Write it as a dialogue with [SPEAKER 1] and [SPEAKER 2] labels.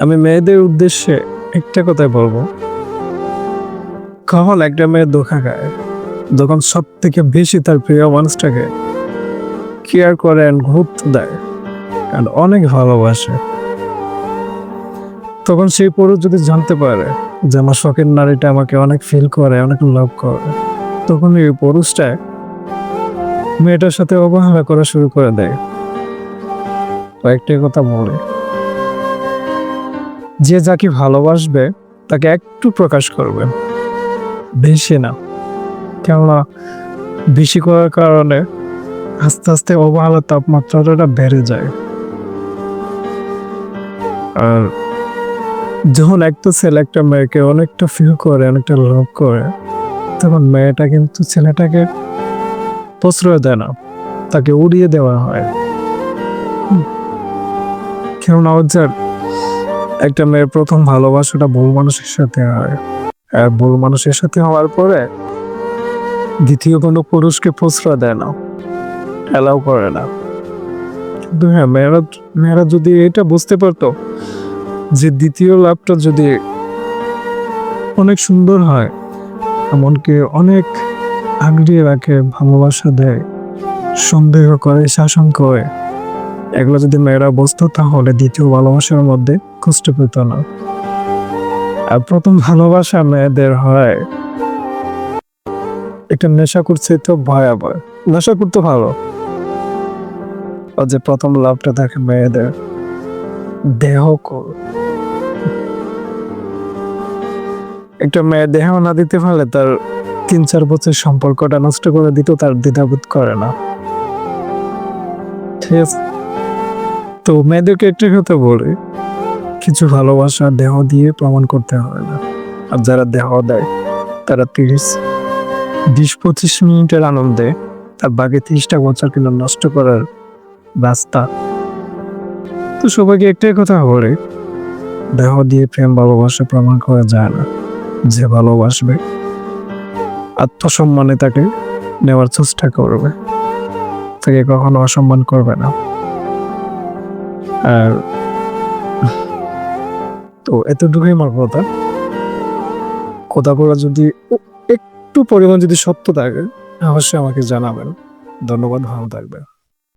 [SPEAKER 1] আমি মেয়েদের উদ্দেশ্যে একটা কথাই বলবো, কখন একটা মেয়ে ধোঁকা খায় যখন সব থেকে বেশি তার প্রিয় মানুষটাকে কেয়ার করে and গুরুত্ব দেয় and অনেক ভালোবাসে, তখন সেই পুরুষ যদি জানতে পারে যে আমার শখের নারীটা আমাকে অনেক ফিল করে, অনেক লাভ করে, তখন এই পুরুষটা মেয়েটার সাথে অবহেলা করা শুরু করে দেয়। কয়েকটি কথা বলে, যে যাকে ভালোবাসবে তাকে একটু প্রকাশ করবে, বেশি না। কেননা বেশি করার কারণে আস্তে আস্তে অবহেলার তাপমাত্রাটা বেড়ে যায়। আর যখন একটা ছেলে একটা মেয়েকে অনেকটা ফিল করে, অনেকটা লাভ করে, তখন মেয়েটা কিন্তু ছেলেটাকে প্রশ্রয় দেয় না, তাকে উড়িয়ে দেওয়া হয়। কেননা হচ্ছে একটা মেয়ের প্রথম ভালোবাসাটা ভুল মানুষের সাথে হয়, আর ভুল মানুষের সাথে হওয়ার পরে দ্বিতীয় কোনো পুরুষকে প্রশ্রয় দেয় না, অ্যালাউ করে না। কিন্তু হ্যাঁ, মেয়েরা যদি এটা বুঝতে পারতো যে দ্বিতীয় লাভটা যদি অনেক সুন্দর হয়, এমনকি অনেক আগলিয়ে রাখে, ভালোবাসা দেয়, সন্দেহ করে, শাসন করে, এগুলো যদি মেয়েরা বুঝতো তাহলে দ্বিতীয় ভালোবাসার মধ্যে কষ্ট পেত না। আর প্রথম ভালোবাসা মেয়েদের হয় একটা নেশা করছে তো ভয়াবহ। নেশা করতে ভালো, যে প্রথম লাভটা থাকে মেয়েদের দেহ। একটা মেয়ে দেহ না দিতে পারলে তার 3-4 বছর সম্পর্কটা নষ্ট করে দিত, তার দ্বিধাবোধ করে না। ঠিক আছে, তো মেয়েদেরকে একটা কথা বলি, কিছু ভালোবাসা দেহ দিয়ে প্রমাণ করতে হয় না। আর যারা দেহ দেয় তারা 20-25 মিনিটের আনন্দে তার বাকি 30টা বছর কিন্তু নষ্ট করার রাস্তা। তো সবাইকে একটাই কথা বলি, দেহ দিয়ে প্রেম ভালোবাসা প্রমাণ করা যায় না। যে ভালোবাসবে আত্মসম্মানে তাকে নেওয়ার চেষ্টা করবে, তাকে কখনো অসম্মান করবে না। আর তো এতটুকুই আমার কথা। কথাগুলো যদি একটু পরিমাণ যদি সত্য থাকে অবশ্যই আমাকে জানাবেন। ধন্যবাদ, ভালো থাকবেন।